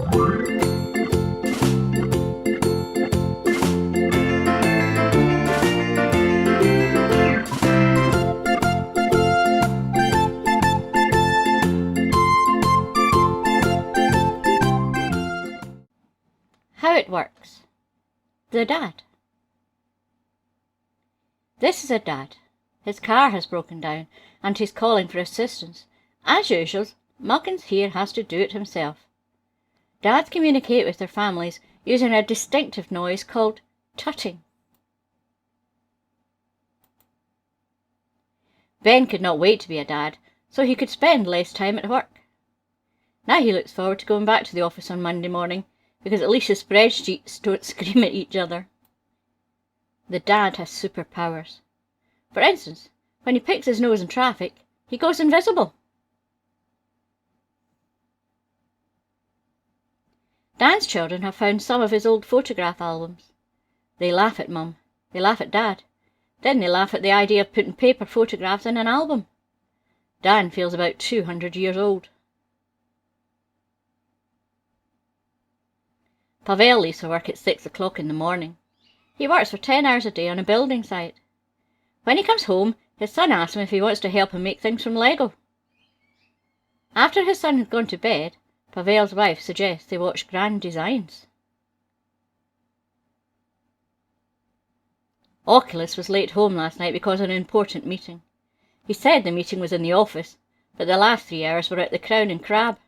How it works. The dad. This is a dad. His car has broken down and he's calling for assistance. As usual, Muggins here has to do it himself. Dads communicate with their families using a distinctive noise called tutting. Ben could not wait to be a dad, so he could spend less time at work. Now he looks forward to going back to the office on Monday morning, because at least his spreadsheets don't scream at each other. The dad has superpowers. For instance, when he picks his nose in traffic, he goes invisible. Dan's children have found some of his old photograph albums. They laugh at Mum. They laugh at Dad. Then they laugh at the idea of putting paper photographs in an album. Dan feels about 200 years old. Pavel leaves for work at 6 o'clock in the morning. He works for 10 hours a day on a building site. When he comes home, his son asks him if he wants to help him make things from Lego. After his son has gone to bed, Pavel's wife suggests they watch Grand Designs. Oculus was late home last night because of an important meeting. He said the meeting was in the office, but the last 3 hours were at the Crown and Crab.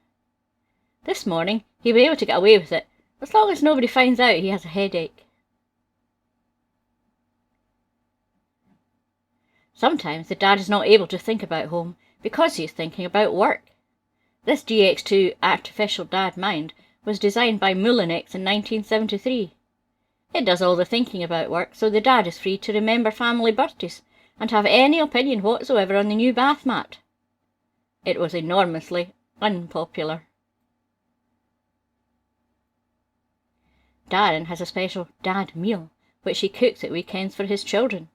This morning he'll be able to get away with it, as long as nobody finds out he has a headache. Sometimes the dad is not able to think about home because he is thinking about work. This GX2 artificial dad mind was designed by Moulinex in 1973. It does all the thinking about work, so the dad is free to remember family birthdays and have any opinion whatsoever on the new bath mat. It was enormously unpopular. Darren has a special dad meal, which he cooks at weekends for his children.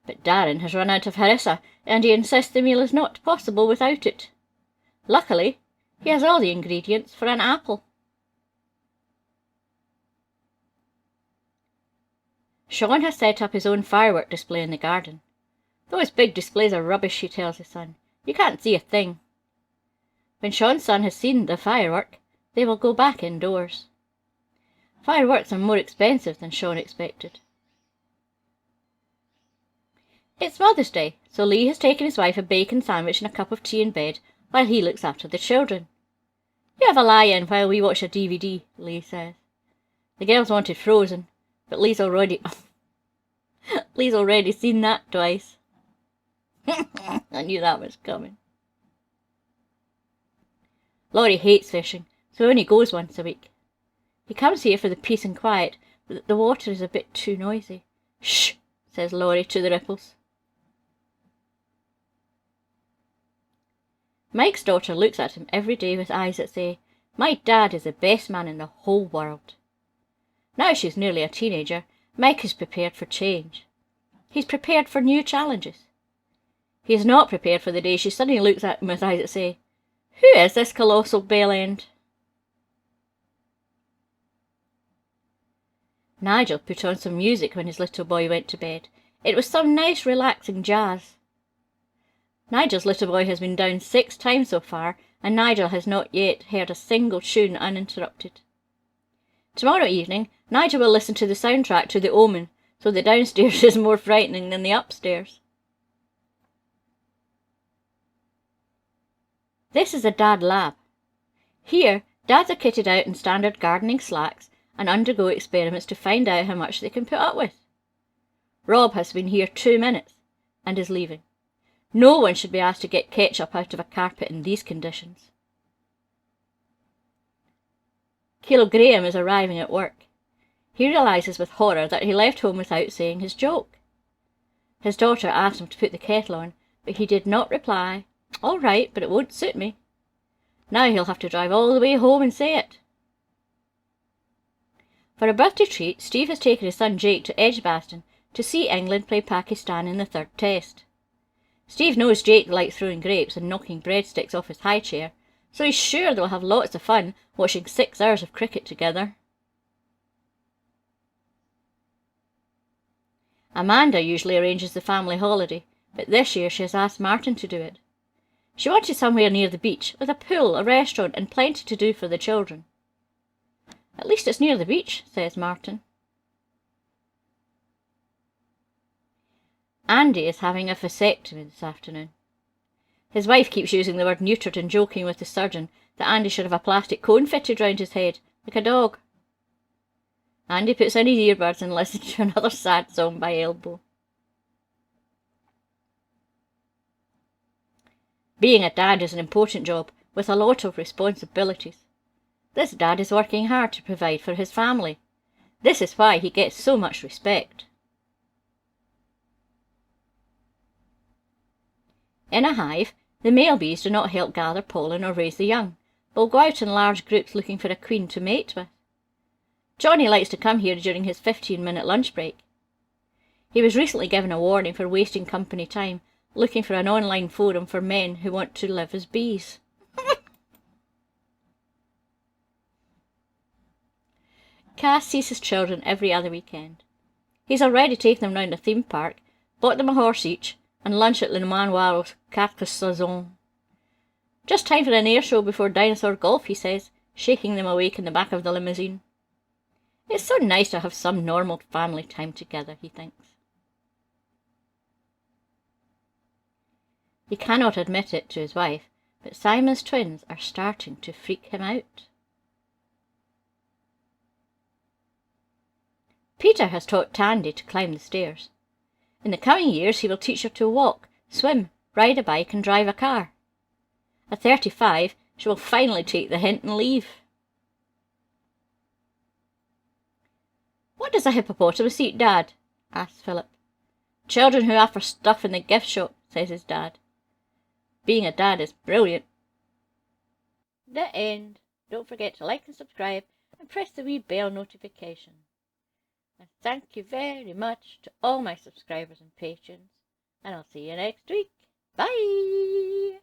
But Darren has run out of harissa, and he insists the meal is not possible without it. Luckily, he has all the ingredients for an apple. Sean has set up his own firework display in the garden. Those big displays are rubbish, he tells his son. You can't see a thing. When Sean's son has seen the firework, they will go back indoors. Fireworks are more expensive than Sean expected. It's Mother's Day, so Lee has taken his wife a bacon sandwich and a cup of tea in bed while he looks after the children. You have a lie-in while we watch a DVD, Lee says. The girls wanted Frozen, but Lee's already seen that twice. I knew that was coming. Laurie hates fishing, so only goes once a week. He comes here for the peace and quiet, but the water is a bit too noisy. Shh, says Laurie to the ripples. Mike's daughter looks at him every day with eyes that say, "My dad is the best man in the whole world." Now she's nearly a teenager, Mike is prepared for change. He's prepared for new challenges. He is not prepared for the day she suddenly looks at him with eyes that say, "Who is this colossal bell end?" Nigel put on some music when his little boy went to bed. It was some nice relaxing jazz. Nigel's little boy has been down 6 times so far, and Nigel has not yet heard a single tune uninterrupted. Tomorrow evening, Nigel will listen to the soundtrack to The Omen, so the downstairs is more frightening than the upstairs. This is a dad lab. Here, dads are kitted out in standard gardening slacks and undergo experiments to find out how much they can put up with. Rob has been here 2 minutes and is leaving. No one should be asked to get ketchup out of a carpet in these conditions. Caleb Graham is arriving at work. He realises with horror that he left home without saying his joke. His daughter asked him to put the kettle on, but he did not reply, "All right, but it won't suit me." Now he'll have to drive all the way home and say it. For a birthday treat, Steve has taken his son Jake to Edgbaston to see England play Pakistan in the 3rd Test. Steve knows Jake likes throwing grapes and knocking breadsticks off his high chair, so he's sure they'll have lots of fun watching 6 hours of cricket together. Amanda usually arranges the family holiday, but this year she has asked Martin to do it. She wanted somewhere near the beach, with a pool, a restaurant, and plenty to do for the children. At least it's near the beach, says Martin. Andy is having a vasectomy this afternoon. His wife keeps using the word neutered and joking with the surgeon that Andy should have a plastic cone fitted round his head, like a dog. Andy puts in his earbuds and listens to another sad song by Elbow. Being a dad is an important job with a lot of responsibilities. This dad is working hard to provide for his family. This is why he gets so much respect. In a hive, the male bees do not help gather pollen or raise the young, but will go out in large groups looking for a queen to mate with. Johnny likes to come here during his 15-minute lunch break. He was recently given a warning for wasting company time looking for an online forum for men who want to live as bees. Cass sees his children every other weekend. He's already taken them round a theme park, bought them a horse each, and lunch at Le Manoir Quatre Saisons. Just time for an air show before dinosaur golf, he says, shaking them awake in the back of the limousine. It's so nice to have some normal family time together, he thinks. He cannot admit it to his wife, but Simon's twins are starting to freak him out. Peter has taught Tandy to climb the stairs. In the coming years he will teach her to walk, swim, ride a bike and drive a car. At 35, she will finally take the hint and leave. "What does a hippopotamus eat, Dad?" asks Philip. "Children who offer stuff in the gift shop," says his dad. Being a dad is brilliant. The end. Don't forget to like and subscribe and press the wee bell notification. And thank you very much to all my subscribers and patrons. And I'll see you next week. Bye!